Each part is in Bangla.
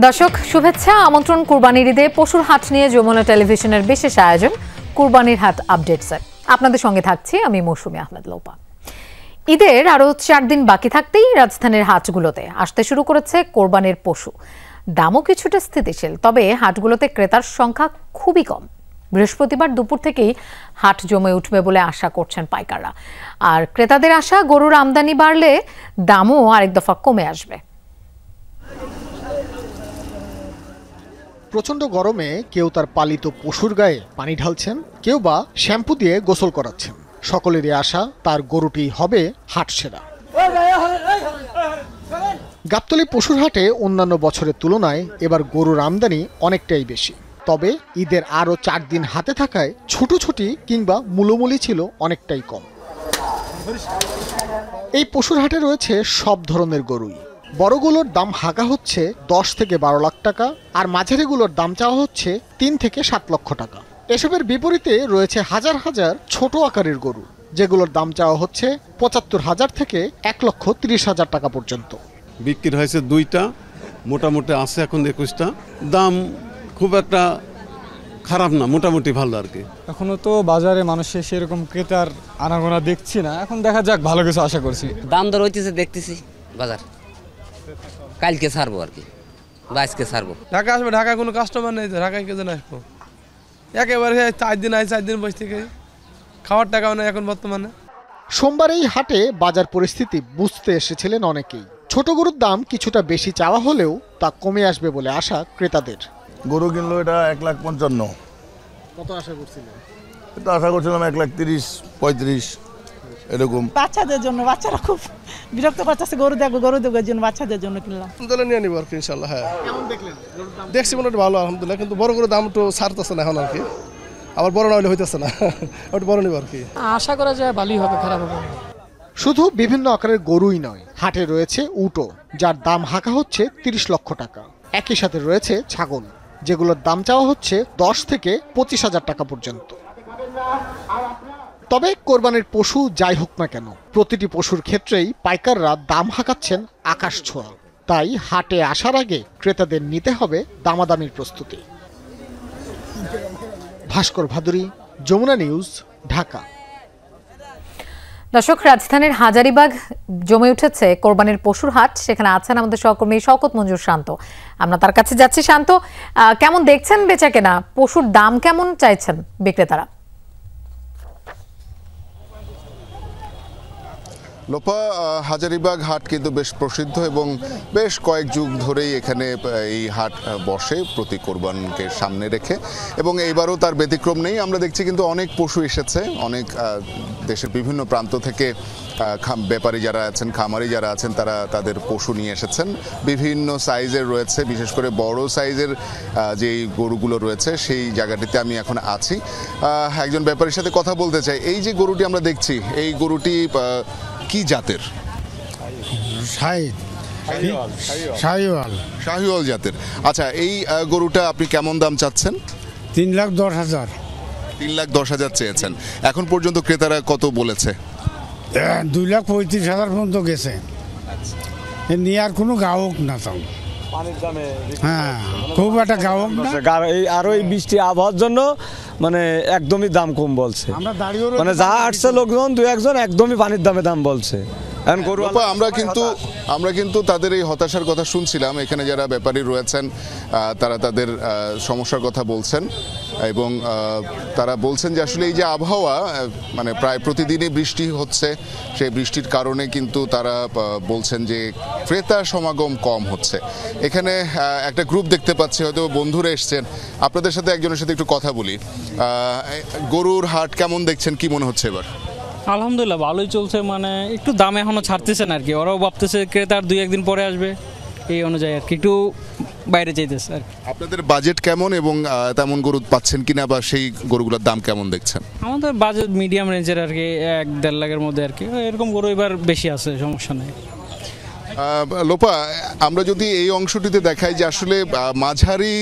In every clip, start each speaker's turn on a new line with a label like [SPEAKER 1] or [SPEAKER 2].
[SPEAKER 1] দর্শক শুভেচ্ছা আমন্ত্রণ কুরবানির ঈদে পশুর হাট নিয়ে যমুনা টেলিভিশনের বিশেষ আয়োজন কুরবানির হাট আপডেটসে আপনাদের সঙ্গে থাকছি আমি মৌসুমী আহমেদ লোপা। ঈদের আরো 4 দিন বাকি থাকতেই রাজধানীর হাটগুলোতে আসতে শুরু করেছে কোরবানির পশু। দামও কিছুটা স্থিতিশীল, তবে হাটগুলোতে ক্রেতার সংখ্যা খুবই কম। বৃহস্পতিবার দুপুর থেকেই হাট জমে উঠবে বলে আশা করছেন পাইকাররা, আর ক্রেতাদের আশা গরুর আমদানি বাড়লে দামও আরেক দফা কমে আসবে।
[SPEAKER 2] প্রচন্ড গরমে কেউ তার পালিত পশুর গায়ে পানি ঢালছেন, কেউ বা শ্যাম্পু দিয়ে গোসল করাচ্ছেন। সকলেরই আশা তার গরুটি হবে হাট সেরা। গাবতলী পশুর হাটে অন্যান্য বছরের তুলনায় এবার গরুর আমদানি অনেকটাই বেশি, তবে ঈদের আরও 4 দিন হাতে থাকায় ছুটোছুটি কিংবা মূলমূলি ছিল অনেকটাই কম। এই পশুর হাটে রয়েছে সব ধরনের গরুই। বড়গুলোর দাম হাঁকা হচ্ছে 10 থেকে 12 লাখ টাকা, আর মাঝারিগুলোর দাম চাওয়া হচ্ছে 3 থেকে 7 লক্ষ টাকা। এসবের বিপরীতে রয়েছে হাজার হাজার ছোট আকারের গরু, যেগুলোর দাম চাওয়া হচ্ছে 75,000 থেকে 1,30,000 টাকা পর্যন্ত।
[SPEAKER 3] বিক্রি হয়েছে 2টা, মোটামুটি আছে এখন 21টা। দাম খুব একটা খারাপ না, মোটামুটি ভালো আর কি।
[SPEAKER 4] এখনো তো বাজারে মানুষের সেরকম ক্রেতার আনাগোনা দেখছি না, এখন দেখা যাক, ভালো কিছু আশা করছি।
[SPEAKER 5] দাম দর হইতেছে, দেখতেছি বাজার কালকে ছাড়বো আর কি, বা আজকে ছাড়বো।
[SPEAKER 6] ঢাকা আসবে, ঢাকা কোনো কাস্টমার নেই, ঢাকায় কেজন আসবো? একেবারে 4 দিন 4 দিন বসে থেকে খাওয়ার টাকাও নেই এখন বর্তমানে।
[SPEAKER 2] সোমবার এই হাটে বাজার পরিস্থিতি বুঝতে এসেছিলেন অনেকেই। ছোট গরুর দাম কিছুটা বেশি চাওয়া হলেও তা কমে আসবে বলে আশা ক্রেতাদের।
[SPEAKER 7] গরু কিনলো এটা 1,55,000।
[SPEAKER 2] কত আশা করছিলেন?
[SPEAKER 7] এটা আশা করছিলাম 1,30,000-1,35,000 এরকম।
[SPEAKER 8] বাচ্চাদের জন্য, বাচ্চারা খুব বিরক্ত করতেছে, গরু দেখবো গরু দেখার জন্য বাচ্চাদের জন্য কিনলাম।
[SPEAKER 6] তাহলে নিয়ে নিব আর কি ইনশাল্লাহ। হ্যাঁ, কেমন দেখলেন? দেখছি মোটামুটি ভালো আলহামদুলিল্লাহ, কিন্তু বড় গরুর দাম একটু ছাড়তেছে না এখন আর কি, আবার বড় না হলে হইতেছে না, একটু বড় নিব আর কি।
[SPEAKER 8] আশা করা যায় ভালোই হবে, খারাপ হবে।
[SPEAKER 2] শুধু বিভিন্ন আকারের গরুই নয়, হাটে রয়েছে উটও, যার দাম হাঁকা হচ্ছে 30 লক্ষ টাকা। একই সাথে রয়েছে ছাগল, যেগুলোর দাম চাওয়া হচ্ছে 10 থেকে 25,000 টাকা পর্যন্ত। তবে কোরবানির পশু যাই হোক না কেন, প্রতিটি পশুর ক্ষেত্রেই পাইকাররা দাম হাঁকাচ্ছেন আকাশ ছোঁয়া। তাই হাটে আসার আগে ক্রেতাদের নিতে হবে দামাদামির প্রস্তুতি। ভাস্কর ভাদুরী, যমুনা নিউজ, ঢাকা।
[SPEAKER 1] দর্শক, রাজধানীর হাজারীবাগ জমে উঠেছে কোরবানির পশুর হাট। সেখানে আছেন আমাদের সহকর্মী শওকত মঞ্জুর শান্ত। আমরা তার কাছে যাচ্ছি। শান্ত, কেমন দেখছেন বেচা কেনা? পশুর দাম কেমন চাইছেন বিক্রেতারা?
[SPEAKER 9] লোপা, হাজারীবাগ হাট কিন্তু বেশ প্রসিদ্ধ এবং বেশ কয়েক যুগ ধরেই এখানে এই হাট বসে প্রতি কোরবানকে সামনে রেখে, এবং এইবারও তার ব্যতিক্রম নেই। আমরা দেখছি কিন্তু অনেক পশু এসেছে, অনেক দেশের বিভিন্ন প্রান্ত থেকে ব্যাপারী যারা আছেন, খামারি যারা আছেন, তারা তাদের পশু নিয়ে এসেছেন। বিভিন্ন সাইজের রয়েছে, বিশেষ করে বড় সাইজের যেই গরুগুলো রয়েছে সেই জায়গাটিতে আমি এখন আছি। একজন ব্যাপারীর সাথে কথা বলতে চাই। এই যে গরুটি আমরা দেখছি, এই গরুটি কি জাতের? শাহিওয়াল জাতের। আচ্ছা, এই গরুটা আপনি কেমন দাম চাচ্ছেন?
[SPEAKER 10] 3,10,000।
[SPEAKER 9] 3,10,000 চেয়েছেন। এখন পর্যন্ত ক্রেতারা কত বলেছে?
[SPEAKER 10] 2,35,000 পর্যন্ত গেছে। নিয়ে আর কোনো গাহক না, তাও হ্যাঁ খুব একটা গাহক না।
[SPEAKER 4] আরো এই বৃষ্টি আবহাওয়ার জন্য মানে একদমই দাম কম বলছে, মানে যা আসছে লোকজন 2-1 একদমই পানির দামে দাম বলছে।
[SPEAKER 9] আমরা কিন্তু তাদের এই হতাশার কথা শুনছিলাম। এখানে যারা ব্যাপারী রয়েছেন তারা তাদের সমস্যার কথা বলছেন, এবং তারা বলছেন যে আসলে এই যে আবহাওয়া, মানে প্রায় প্রতিদিনই বৃষ্টি হচ্ছে, সেই বৃষ্টির কারণে কিন্তু তারা বলছেন যে ক্রেতা সমাগম কম হচ্ছে। এখানে একটা গ্রুপ দেখতে পাচ্ছি, হয়তো বন্ধুরা এসছেন। আপনাদের সাথে একজনের সাথে একটু কথা বলি। গরুর হাট কেমন দেখছেন, কি মনে হচ্ছে এবার?
[SPEAKER 11] আলহামদুলিল্লাহ ভালোই চলছে, মানে একটু দাম এখনো ছাড়তেছে না আর কি। ওরাও ভাবতেছে ক্রেতার 2-1 দিন পরে আসবে, এই অনুযায়ী আর কি একটু বাইরে চাইতেছে আর কি।
[SPEAKER 9] আপনাদের বাজেট কেমন এবং তেমন গরু পাচ্ছেন কিনা, বা সেই গরুগুলোর দাম কেমন দেখছেন?
[SPEAKER 11] আমাদের বাজেট মিডিয়াম রেঞ্জের আর কি, 1-1.5 লাখের মধ্যে আর কি। এরকম গরু এবার বেশি আছে, সমস্যা নেই।
[SPEAKER 9] লোপা, আমরা যদি এই অংশটিতে দেখাই যে আসলে মাঝারি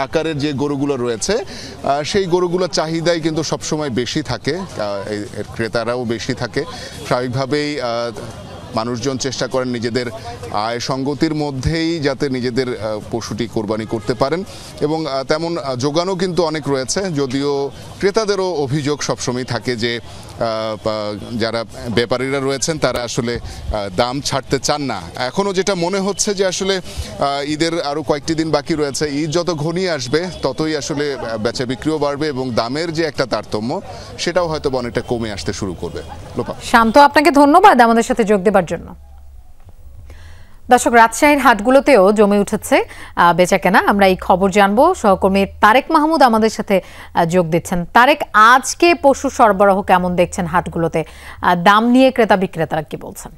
[SPEAKER 9] আকারের যে গরুগুলো রয়েছে সেই গরুগুলোর চাহিদাই কিন্তু সবসময় বেশি থাকে, ক্রেতারাও বেশি থাকে। স্বাভাবিকভাবেই মানুষজন চেষ্টা করেন নিজেদের আয় সঙ্গতির মধ্যেই যাতে নিজেদের পশুটি কোরবানি করতে পারেন, এবং তেমন যোগানও কিন্তু অনেক রয়েছে। যদিও ক্রেতাদেরও অভিযোগ সবসময় থাকে যে যারা ব্যাপারীরা রয়েছেন তারা আসলে দাম ছাড়তে চান না। এখনও যেটা মনে হচ্ছে যে আসলে ঈদের আরও কয়েকটি দিন বাকি রয়েছে, ঈদ যত ঘনিয়ে আসবে ততই আসলে বেচা বিক্রিও বাড়বে এবং দামের যে একটা তারতম্য সেটাও হয়তো অনেকটা কমে আসতে শুরু করবে। লোপা,
[SPEAKER 1] শান্ত, আপনাকে ধন্যবাদ আমাদের সাথে যোগ দেবার জন্য। দর্শক, রাজশাহীর হাটগুলোতেও জমে উঠেছে বেচাকেনা। আমরা এই খবর জানবো, সহকর্মী তারেক মাহমুদ আমাদের সাথে যোগ দিচ্ছেন। তারেক, আজকে পশু সরবরাহ কেমন দেখছেন হাটগুলোতে? দাম নিয়ে ক্রেতা বিক্রেতারা কি বলছেন?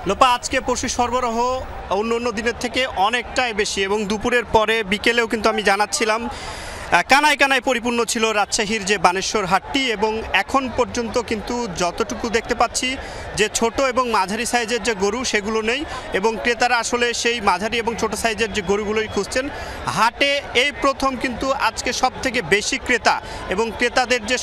[SPEAKER 12] লোপা, আজকে পশু সরবরাহ অন্য অন্য দিনের থেকে অনেকটাই বেশি, এবং দুপুরের পরে বিকেলেও কিন্তু আমি জানাচ্ছিলাম কানায় কানায় পরিপূর্ণ ছিল রাজশাহীর যে বানেশ্বর হাটটি, এবং এখন পর্যন্ত কিন্তু যতটুকু দেখতে পাচ্ছি যে ছোট এবং মাঝারি সাইজের যে গরু সেগুলো নেই, এবং ক্রেতারা আসলে সেই মাঝারি এবং ছোট সাইজের যে গরুগুলোই খুঁজছেন। হাটে এই প্রথম কিন্তু আজকে সব থেকে বেশি ক্রেতা এবং ক্রেতাদের যে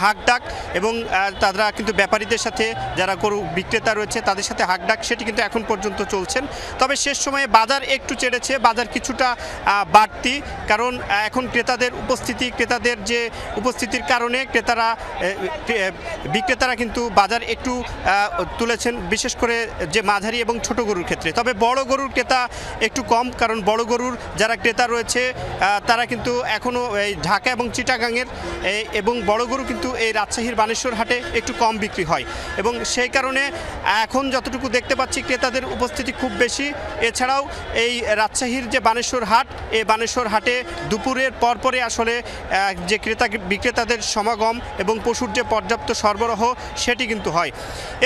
[SPEAKER 12] হাঁকডাক, এবং তারা কিন্তু ব্যাপারীদের সাথে যারা গরু বিক্রেতা রয়েছে তাদের সাথে হাঁকডাক সেটি কিন্তু এখন পর্যন্ত চলছেন। তবে শেষ সময়ে বাজার একটু চেড়েছে, বাজার কিছুটা বাড়তি, কারণ এখন ক্রেতাদের যে উপস্থিতির কারণে বিক্রেতারা কিন্তু বাজার একটু তুলেছেন, বিশেষ করে যে মাঝারি এবং ছোট গরুর ক্ষেত্রে। তবে বড় গরুর ক্রেতা একটু কম, কারণ বড় গরুর যারা ক্রেতা রয়েছে তারা কিন্তু এখনও এই ঢাকা এবং চিটাগাংয়ের এবং বড় গরু কিন্তু এই রাজশাহীর বানেশ্বর হাটে একটু কম বিক্রি হয়, এবং সেই কারণে এখন যতটুকু দেখতে পাচ্ছি ক্রেতাদের উপস্থিতি খুব বেশি। এছাড়াও এই রাজশাহীর যে বানেশ্বর হাট, এই বানেশ্বর হাটে দুপুরের পরে আসলে যে বিক্রেতাদের সমাগম এবং পশুর যে পর্যাপ্ত সরবরাহ সেটি কিন্তু হয়।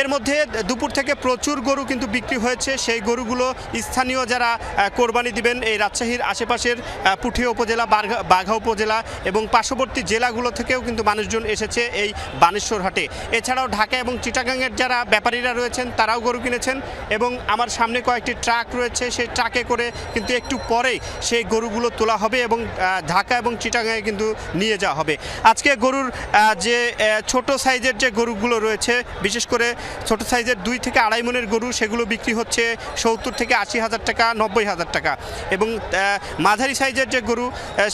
[SPEAKER 12] এর মধ্যে দুপুর থেকে প্রচুর গরু কিন্তু বিক্রি হয়েছে। সেই গরুগুলো স্থানীয় যারা কোরবানি দিবেন এই রাজশাহীর আশেপাশের পুঠিয়া উপজেলা, বাঘা উপজেলা এবং পার্শ্ববর্তী জেলাগুলো থেকেও কিন্তু মানুষজন এসেছে এই বানেশ্বর হাটে। এছাড়াও ঢাকা এবং চিটাগাংয়ের যারা ব্যাপারীরা রয়েছেন তারাও গরু কিনেছেন, এবং আমার সামনে কয়েকটি ট্রাক রয়েছে, সেই ট্রাকে করে কিন্তু একটু পরেই সেই গরুগুলো তোলা হবে এবং ঢাকা এবং চিটাগাঁয়ে কিন্তু নিয়ে যাওয়া হবে। আজকে গরুর যে ছোট সাইজের যে গরুগুলো রয়েছে, বিশেষ করে ছোট সাইজের 2 থেকে 2.5 মনের গরু, সেগুলো বিক্রি হচ্ছে 70 থেকে 80,000 টাকা, 90,000 টাকা, এবং মাঝারি সাইজের যে গরু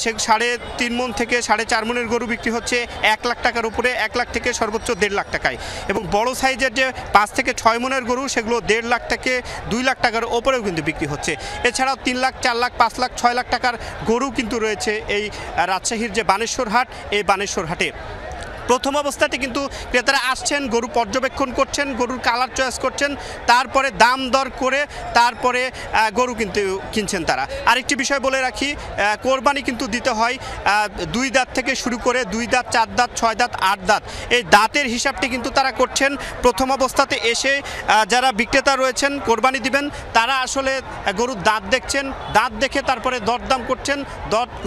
[SPEAKER 12] সে 3.5 মন থেকে 4.5 মনের গরু বিক্রি হচ্ছে 1 লাখ টাকার উপরে, 1 লাখ থেকে সর্বোচ্চ 1.5 লাখ টাকায়, এবং বড় সাইজের যে 5 থেকে 6 মনের গরু সেগুলো 1.5 লাখ থেকে 2 লাখ টাকার ওপরেও কিন্তু বিক্রি হচ্ছে। এছাড়াও 3 লাখ, 4 লাখ, 5 লাখ, 6 লাখ টাকার গরু কিন্তু রয়েছে এই রাজশাহীর যে বানেশ্বর হাট, এই বানেশ্বর হাটে। প্রথম অবস্থাতে কিন্তু ক্রেতারা আসছেন, গরু পর্যবেক্ষণ করছেন, গরুর কালার চয়েস করছেন, তারপরে দাম দর করে তারপরে গরু কিনছেন তারা। আরেকটি বিষয় বলে রাখি, কোরবানি কিন্তু দিতে হয় 2 দাঁত থেকে শুরু করে 2 দাঁত, 4 দাঁত, 6 দাঁত, 8 দাঁত, এই দাঁতের হিসাবটি কিন্তু তারা করছেন। প্রথম অবস্থাতে এসে যারা বিক্রেতা রয়েছেন কোরবানি দিবেন তারা আসলে গরুর দাঁত দেখছেন, দাঁত দেখে তারপরে দরদাম করছেন,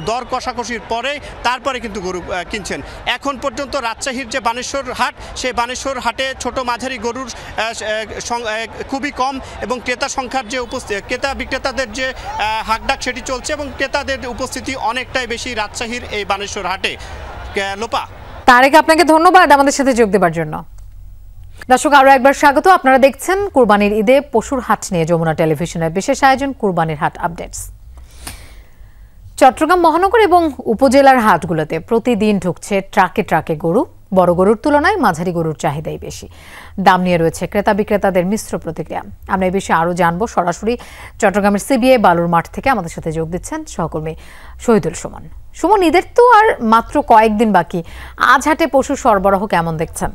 [SPEAKER 12] দর কষাকষির পরে তারপরে কিন্তু গরু কিনছেন। এখন পর্যন্ত রাজশাহীর যে বানেশ্বর হাট, সেই বানেশ্বর হাটে ছোট মাঝারি গরুর খুবই কম, এবং ক্রেতা সংখ্যার যে ক্রেতা বিক্রেতাদের যে হাকডাক সেটি চলছে, এবং ক্রেতাদের উপস্থিতি অনেকটাই বেশি রাজশাহীর এই বানেশ্বর হাটে। লোপা,
[SPEAKER 1] তারেক, আপনাকে ধন্যবাদ আমাদের সাথে যোগ দেবার জন্য। দর্শক, আরো একবার স্বাগত। আপনারা দেখছেন কুরবানির ঈদে পশুর হাট নিয়ে যমুনা টেলিভিশনের বিশেষ আয়োজন কুরবানির হাট আপডেটস। চট্টগ্রাম মহানগর এবং উপজেলার হাটগুলোতে প্রতিদিন ঢুকছে ট্রাকে ট্রাকে গরু। বড় গরুর তুলনায় মাঝারি গরুর চাহিদাই বেশি। দাম নিয়ে রয়েছে ক্রেতা বিক্রেতাদের মিশ্র প্রতিক্রিয়া। আমরা এই বিষয়ে আরো জানবো। সরাসরি চট্টগ্রামের সিবিআই বালুর মাঠ থেকে আমাদের সাথে যোগ দিচ্ছেন সহকর্মী শহীদুল সুমন। সুমন, ঈদের তো আর মাত্র কয়েকদিন বাকি, আজ হাটে পশু সরবরাহ কেমন দেখছেন?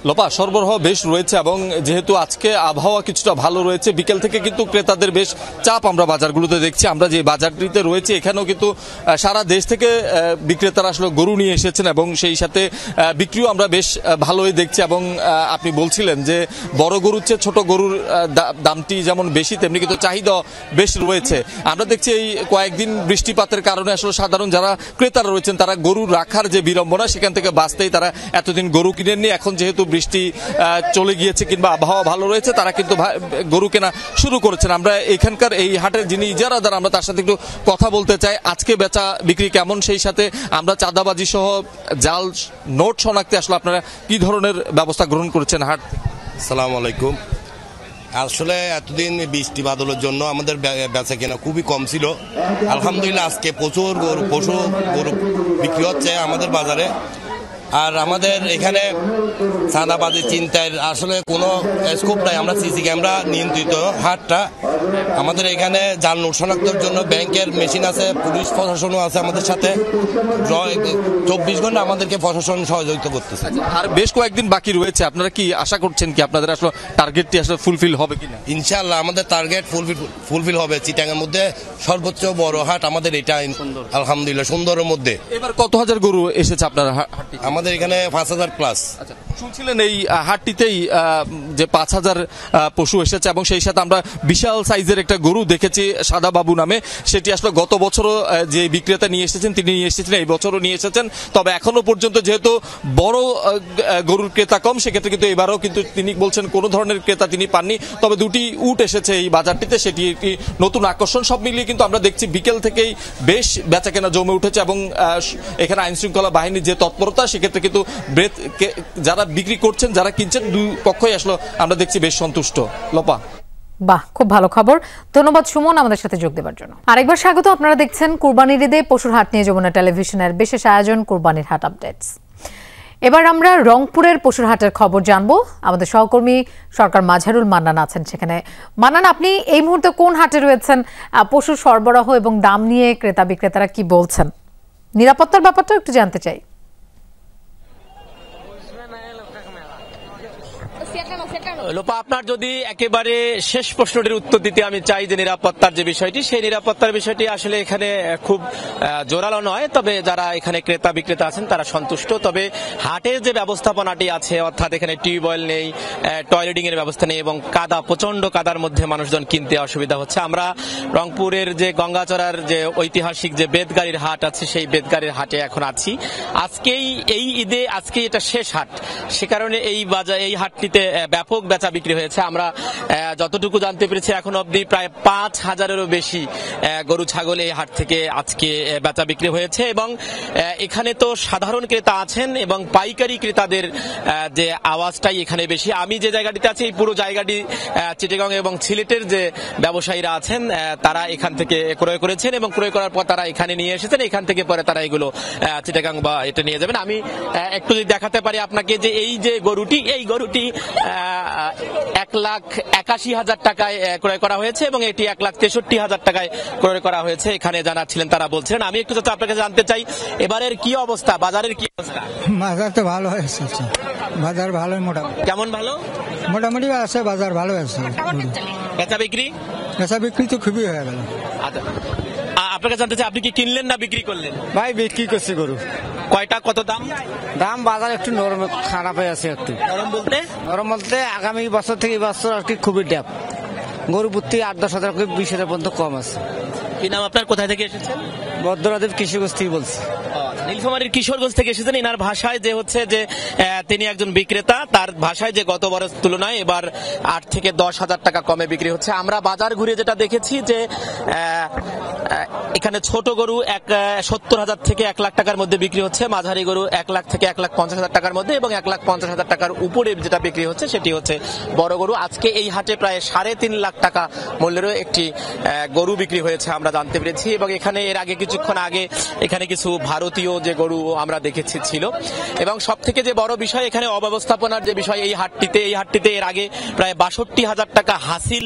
[SPEAKER 13] লোপা, সরবরাহ বেশ রয়েছে, এবং যেহেতু আজকে আবহাওয়া কিছুটা ভালো রয়েছে, বিকেল থেকে কিন্তু ক্রেতাদের বেশ চাপ আমরা বাজারগুলোতে দেখছি। আমরা যে বাজারটিতে রয়েছে এখানেও কিন্তু সারা দেশ থেকে বিক্রেতারা আসলে গরু নিয়ে এসেছেন, এবং সেই সাথে বিক্রিও আমরা বেশ ভালোই দেখছি। এবং আপনি বলছিলেন যে বড় গরুর চেয়ে ছোট গরুর দামটি যেমন বেশি, তেমনি কিন্তু চাহিদা বেশ রয়েছে। আমরা দেখছি এই কয়েকদিন বৃষ্টিপাতের কারণে আসলে সাধারণ যারা ক্রেতারা রয়েছেন তারা গরু রাখার যে বিড়ম্বনা, সেখান থেকে বাঁচতেই তারা এতদিন গরু কিনেননি। এখন যেহেতু বৃষ্টি চলে গিয়েছে কিংবা আবহাওয়া ভালো রয়েছে, তারা কিন্তু গরু কেনা শুরু করেছেন। আমরা এখানকার এই হাটের যিনি ইজারাদার, আমরা তার সাথে একটু কথা বলতে চাই। আজকে বেচা বিক্রি কেমন, সেই সাথে আমরা চাঁদাবাজি সহ জাল নোট শনাক্তে আসলে আপনারা কি ধরনের ব্যবস্থা গ্রহণ করেছেন হাট?
[SPEAKER 14] আসসালামু আলাইকুম। আসলে এতদিন বৃষ্টি বাদলের জন্য আমাদের বেচা কেনা খুবই কম ছিল। আলহামদুলিল্লাহ আজকে প্রচুর গরু বিক্রি হচ্ছে আমাদের বাজারে। আর আমাদের এখানে চাঁদাবাজি চিন্তায় আসলে কোনো স্কোপ নাই। আমরা সিসি ক্যামেরা নিয়ন্ত্রিত হাটটা। আমাদের এখানে জাল নোট শনাক্তের জন্য ব্যাংকের মেশিন আছে, পুলিশ প্রশাসনও আছে আমাদের সাথে। 24 ঘন্টা আমাদেরকে প্রশাসন সহযোগিতা করতেছে।
[SPEAKER 13] আর বেশ কয়েকদিন বাকি রয়েছে, আপনারা কি আশা করছেন কি আপনাদের আসলে টার্গেটটি আসলে ফুলফিল হবে কিনা?
[SPEAKER 14] ইনশাআল্লাহ আমাদের টার্গেট ফুলফিল হবে। চিটাগাংয়ের মধ্যে সর্বোচ্চ বড় হাট আমাদের এটা, আলহামদুলিল্লাহ সুন্দরের মধ্যে।
[SPEAKER 13] এবার কত হাজার গরু এসেছে আপনার হাটটি?
[SPEAKER 14] আমাদের এখানে 5000 প্লাস।
[SPEAKER 13] আচ্ছা, শুনছিলেন এই হাটটিতেই যে 5000 পশু এসেছে এবং সেই সাথে আমরা বিশাল সাইজের একটা গরু দেখেছি সাদা বাবু নামে। সেটি আসলে গত বছরও যে বিক্রেতা নিয়ে এসেছেন তিনি নিয়ে এসেছিলেন, এই বছরও নিয়ে এসেছেন। তবে এখনো পর্যন্ত যেহেতু বড় গরুর ক্রেতা কম, সেক্ষেত্রে কিন্তু এবারও কিন্তু তিনি বলছেন কোনো ধরনের ক্রেতা তিনি পাননি। তবে দুটি উট এসেছে এই বাজারটিতে, সেটি একটি নতুন আকর্ষণ। সব মিলিয়ে কিন্তু আমরা দেখছি বিকেল থেকেই বেশ বেচাকেনা জমে উঠেছে এবং এখানে আইন শৃঙ্খলা বাহিনীর যে তৎপরতা, সেক্ষেত্রে কিন্তু যারা বিক্রি করছেন যারা কিনছেন দুই পক্ষই আসলে আমরা দেখছি বেশ সন্তুষ্ট। লোপা,
[SPEAKER 1] বাহ, খুব ভালো খবর। ধন্যবাদ সুমন আমাদের সাথে যোগ দেওয়ার জন্য। আরেকবার স্বাগত। আপনারা দেখছেন কুরবানির ঈদে পশুর হাট নিয়ে যমুনা টেলিভিশনের বিশেষ আয়োজন কুরবানির হাট আপডেটস। এবার আমরা রংপুরের পশুর হাটের খবর জানবো। আমাদের সহকর্মী সরকার মাঝারুল মান্নান আছেন সেখানে। মান্নান, আপনি এই মুহূর্তে কোন হাটে রয়েছেন? পশুর সরবরাহ এবং দাম নিয়ে ক্রেতা বিক্রেতারা কি বলছেন? নিরাপত্তার ব্যাপারটা একটু জানতে চাই।
[SPEAKER 15] লোপা, আপনার যদি একেবারে শেষ প্রশ্নটির উত্তর দিতে আমি চাই যে নিরাপত্তার যে বিষয়টি, সেই নিরাপত্তার বিষয়টি আসলে এখানে খুব জোরালো নয়। তবে যারা এখানে ক্রেতা বিক্রেতা আছেন তারা সন্তুষ্ট। তবে হাটের যে ব্যবস্থাপনাটি আছে, অর্থাৎ এখানে টিউবওয়েল নেই, টয়লেটিং এর ব্যবস্থা নেই এবং কাদা, প্রচন্ড কাদার মধ্যে মানুষজন কিনতে অসুবিধা হচ্ছে। আমরা রংপুরের যে গঙ্গাচড়ার যে ঐতিহাসিক যে বেদগাড়ির হাট আছে, সেই বেদগাড়ির হাটে এখন আছি। আজকেই এই ঈদে আজকে এটা শেষ হাট, সে কারণে এই বাজার এই হাটটিতে ব্যাপক বেচা বিক্রি হয়েছে। আমরা যতটুকু জানতে পেরেছি এখন অবধি প্রায় 5000-এরও বেশি গরু ছাগল এই হাট থেকে আজকে বেচা বিক্রি হয়েছে। এবং এখানে তো সাধারণ ক্রেতা আছেন এবং পাইকারি ক্রেতাদের যে আওয়াজটাই এখানে বেশি। আমি যে জায়গাটিতে আছি এই পুরো জায়গাটি চিটাগাং এবং সিলেটের যে ব্যবসায়ীরা আছেন তারা এখান থেকে ক্রয় করেছেন এবং ক্রয় করার পর তারা এখানে নিয়ে এসেছেন। এখান থেকে পরে তারা এগুলো চিটাগাং বা এটা নিয়ে যাবেন। আমি একটু যদি দেখাতে পারি আপনাকে যে এই যে গরুটি, এই গরুটি 1,81,000 টাকায় ক্রয় করা হয়েছে এবং এটি 1,63,000 টাকায় ক্রয় করা হয়েছে। এখানে যারা ছিলেন তারা বলছিলেন। আমি একটু যাতে আপনাকে জানতে চাই এবারের কি অবস্থা, বাজারের কি অবস্থা?
[SPEAKER 16] বাজার তো ভালো হয়েছে, বাজার ভালোই, মোটামুটি।
[SPEAKER 15] কেমন ভালো?
[SPEAKER 16] মোটামুটি আছে, বাজার ভালো আছে।
[SPEAKER 15] বেচা বিক্রি
[SPEAKER 16] তো খুবই হয়ে গেল।
[SPEAKER 15] আচ্ছা, আপনাকে জানতে চাই আপনি কি কিনলেন না বিক্রি করলেন?
[SPEAKER 16] ভাই বিক্রি করছে গরু।
[SPEAKER 15] কয়টা, কত দাম?
[SPEAKER 16] দাম বাজার একটু নরম, খারাপ হয়ে আছে। একটু নরম বলতে আগামী বছর থেকে বছর আর কি খুবই ড্যাপ। গরু প্রতি 8-10 হাজার 20,000 পর্যন্ত কম আছে।
[SPEAKER 15] কি নাম আপনার, কোথায় থেকে এসেছেন?
[SPEAKER 16] বদ্ররাদেব কৃষিগোষ্ঠ থেকে বলছি।
[SPEAKER 15] নীলফামারীর কিশোরগঞ্জ থেকে এসেছেন। ইনার ভাষায় যে হচ্ছে যে তিনি একজন বিক্রেতা, তার ভাষায় যে গত বছরের তুলনায় এবার 8 থেকে 10,000 টাকা কমে বিক্রি হচ্ছে। আমরা বাজার ঘুরে যেটা দেখেছি যে এখানে ছোট গরু 70,000 থেকে 1 লাখ টাকার মধ্যে বিক্রি হচ্ছে, মাঝারি গরু 1 লাখ থেকে 1,50,000 টাকার মধ্যে এবং 1,50,000 টাকার উপরে যেটা বিক্রি হচ্ছে সেটি হচ্ছে বড় গরু। আজকে এই হাটে প্রায় 3.5 লাখ টাকা মূল্যেরও একটি গরু বিক্রি হয়েছে আমরা জানতে পেরেছি। এবং এখানে এর আগে কিছুক্ষণ আগে এখানে কিছু ভারতীয় যে গরু আমরা দেখেছি ছিল। এবং সব থেকে যে বড় বিষয় এখানে অব্যবস্থাপনার যে বিষয়, এই হাটটিতে এর আগে প্রায় 62,000 টাকা হাসিল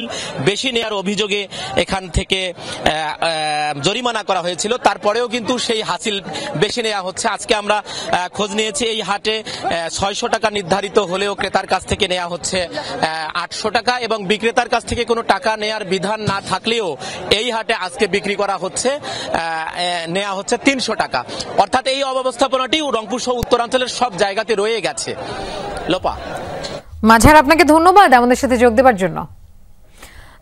[SPEAKER 15] বেশি নেওয়ার অভিযোগে এখান থেকে জরিমানা করা হয়েছিল। তারপরেও কিন্তু সেই হাসিল বেশি নেওয়া হচ্ছে। আজকে আমরা খোঁজ নিয়েছি এই হাটে 600 টাকা নির্ধারিত হলেও ক্রেতার কাছ থেকে নেওয়া হচ্ছে 800 টাকা এবং বিক্রেতার কাছ থেকে কোনো টাকা নেওয়ার বিধান না থাকলেও এই হাটে আজকে বিক্রি করা হচ্ছে, নেওয়া হচ্ছে 300 টাকা। অর্থাৎ এই অব্যবস্থাপনাটি রংপুর সহ উত্তরাঞ্চলের সব জায়গাতে রয়ে গেছে। লোপা,
[SPEAKER 1] মাঝার আপনাকে ধন্যবাদ আমাদের সাথে যোগ দেওয়ার জন্য।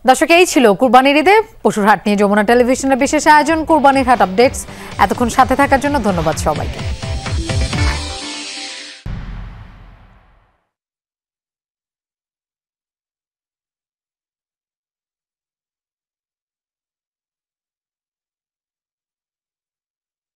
[SPEAKER 1] দর্শক, এই ছিল কুরবানির ঈদে পশুর হাট নিয়ে যমুনা টেলিভিশনের বিশেষ আয়োজন কুরবানির হাট আপডেটস। এতক্ষণ সাথে থাকার জন্য ধন্যবাদ সবাইকে।